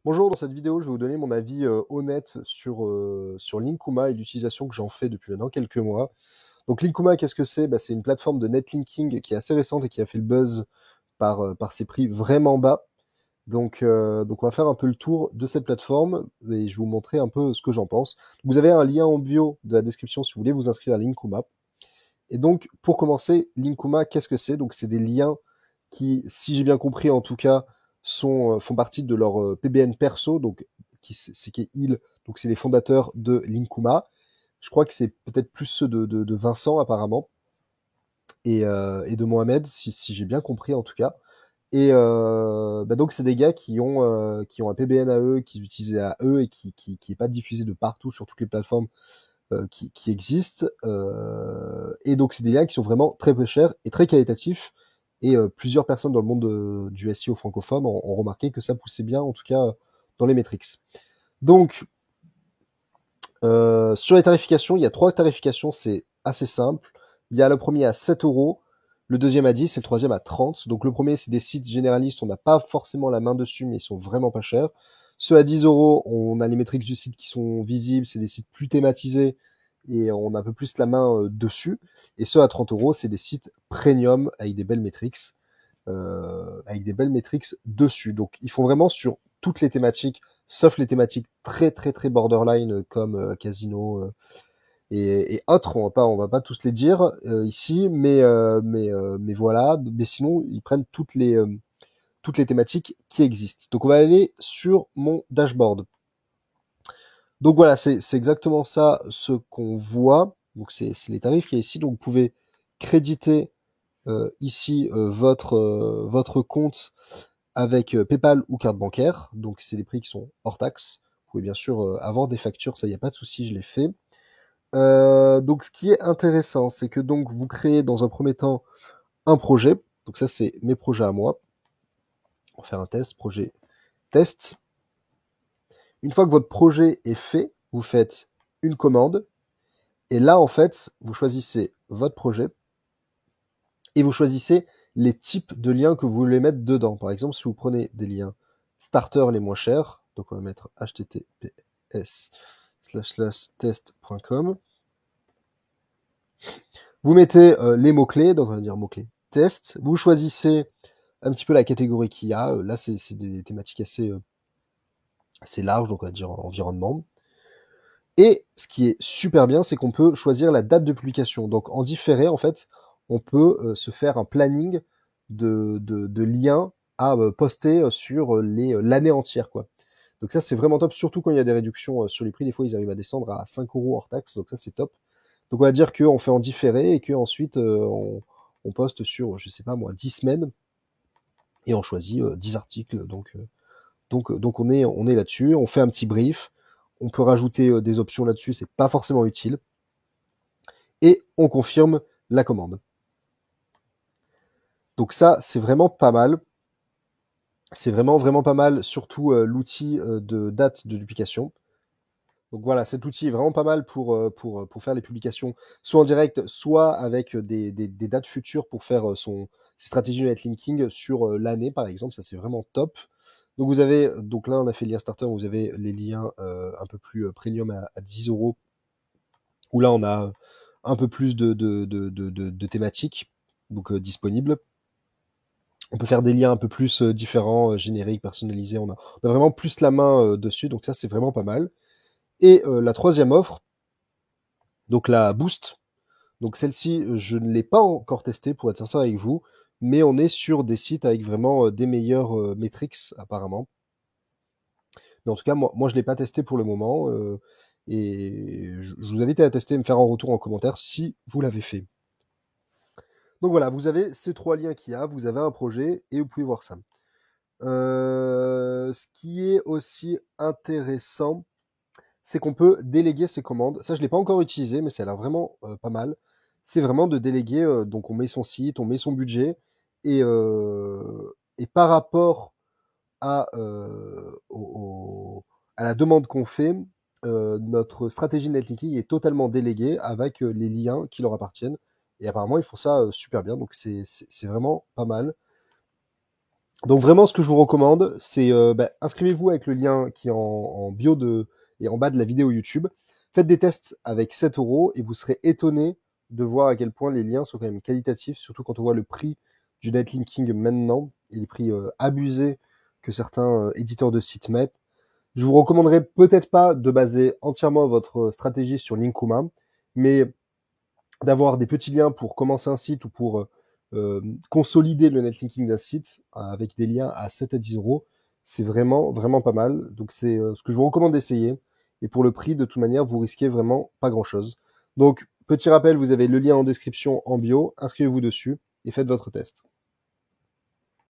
Bonjour, dans cette vidéo, je vais vous donner mon avis honnête sur Linkuma et l'utilisation que j'en fais depuis maintenant quelques mois. Donc Linkuma, qu'est-ce que c'est? C'est une plateforme de netlinking qui est assez récente et qui a fait le buzz par ses prix vraiment bas. Donc on va faire un peu le tour de cette plateforme et je vais vous montrer un peu ce que j'en pense. Vous avez un lien en bio de la description si vous voulez vous inscrire à Linkuma. Et donc pour commencer, Linkuma, qu'est-ce que c'est? Donc c'est des liens qui, si j'ai bien compris en tout cas, font partie de leur PBN perso, donc c'est qui est il, donc c'est les fondateurs de Linkuma. Je crois que c'est peut-être plus ceux de Vincent apparemment et de Mohamed, si j'ai bien compris en tout cas. Et donc c'est des gars qui ont un PBN à eux, qui utilisent à eux et qui est pas diffusé de partout sur toutes les plateformes qui existent. Et donc c'est des liens qui sont vraiment très peu chers et très qualitatifs. Et plusieurs personnes dans le monde du SEO francophone ont remarqué que ça poussait bien, en tout cas dans les métriques. Donc sur les tarifications, il y a 3 tarifications, c'est assez simple. Il y a le premier à 7 euros, le deuxième à 10 et le troisième à 30. Donc le premier, c'est des sites généralistes, on n'a pas forcément la main dessus, mais ils sont vraiment pas chers. Ceux à 10 euros, on a les métriques du site qui sont visibles, c'est des sites plus thématisés et on a un peu plus la main dessus. Et ceux à 30 euros, c'est des sites premium avec des belles métriques dessus. Donc ils font vraiment sur toutes les thématiques, sauf les thématiques très très très borderline comme casino et autres. On va pas tous les dire ici, mais voilà. Mais sinon, ils prennent toutes les thématiques qui existent. Donc on va aller sur mon dashboard. Donc voilà, c'est exactement ça ce qu'on voit. Donc c'est les tarifs qu'il y a ici. Donc vous pouvez créditer ici votre compte avec PayPal ou carte bancaire. Donc c'est des prix qui sont hors taxe. Vous pouvez bien sûr avoir des factures, ça y a pas de souci, je l'ai fait. Donc ce qui est intéressant, c'est que donc vous créez dans un premier temps un projet. Donc ça c'est mes projets à moi. On va faire un test, projet test. Une fois que votre projet est fait, vous faites une commande. Et là en fait, vous choisissez votre projet et vous choisissez les types de liens que vous voulez mettre dedans. Par exemple, si vous prenez des liens starter les moins chers, donc on va mettre https://test.com. Vous mettez les mots-clés, donc on va dire mots-clés test. Vous choisissez un petit peu la catégorie qu'il y a. Là, c'est des thématiques assez larges, donc on va dire environnement. Et ce qui est super bien, c'est qu'on peut choisir la date de publication. Donc en différé, en fait, on peut se faire un planning de liens à poster sur l'année entière, quoi. Donc ça, c'est vraiment top, surtout quand il y a des réductions sur les prix. Des fois, ils arrivent à descendre à 5 euros hors taxe, donc ça, c'est top. Donc on va dire qu'on fait en différé et qu'ensuite on poste sur, je sais pas moi, 10 semaines et on choisit 10 articles. Donc on est là-dessus, on fait un petit brief, on peut rajouter des options là-dessus, c'est pas forcément utile, et on confirme la commande. Donc ça, c'est vraiment pas mal. C'est vraiment vraiment pas mal, surtout l'outil de date de duplication. Donc voilà, cet outil est vraiment pas mal pour faire les publications, soit en direct, soit avec des dates futures pour faire ses stratégies de netlinking sur l'année, par exemple. Ça, c'est vraiment top. Donc vous avez, donc là, on a fait le lien starter, vous avez les liens un peu plus premium à 10 euros, où là, on a un peu plus de thématiques donc disponibles. On peut faire des liens un peu plus différents, génériques, personnalisés. On a vraiment plus la main dessus, donc ça, c'est vraiment pas mal. Et la troisième offre, donc la Boost. Donc celle-ci, je ne l'ai pas encore testée pour être sincère avec vous, mais on est sur des sites avec vraiment des meilleurs metrics apparemment. Mais en tout cas, moi je l'ai pas testé pour le moment et je vous invite à la tester et me faire un retour en commentaire si vous l'avez fait. Donc voilà, vous avez ces 3 liens qu'il y a, vous avez un projet et vous pouvez voir ça. Ce qui est aussi intéressant, c'est qu'on peut déléguer ses commandes. Ça, je l'ai pas encore utilisé, mais ça a l'air vraiment pas mal. C'est vraiment de déléguer, donc on met son site, on met son budget, et par rapport à la demande qu'on fait, notre stratégie de netlinking est totalement déléguée avec les liens qui leur appartiennent. Et apparemment, ils font ça super bien, donc c'est vraiment pas mal. Donc vraiment, ce que je vous recommande, c'est inscrivez-vous avec le lien qui est en bio et en bas de la vidéo YouTube. Faites des tests avec 7 euros et vous serez étonné de voir à quel point les liens sont quand même qualitatifs, surtout quand on voit le prix du netlinking maintenant et les prix abusés que certains éditeurs de sites mettent. Je vous recommanderais peut-être pas de baser entièrement votre stratégie sur Linkuma, mais d'avoir des petits liens pour commencer un site ou pour consolider le netlinking d'un site avec des liens à 7 à 10 euros, c'est vraiment, vraiment pas mal. Donc c'est ce que je vous recommande d'essayer. Et pour le prix, de toute manière, vous risquez vraiment pas grand-chose. Donc, petit rappel, vous avez le lien en description en bio, inscrivez-vous dessus et faites votre test.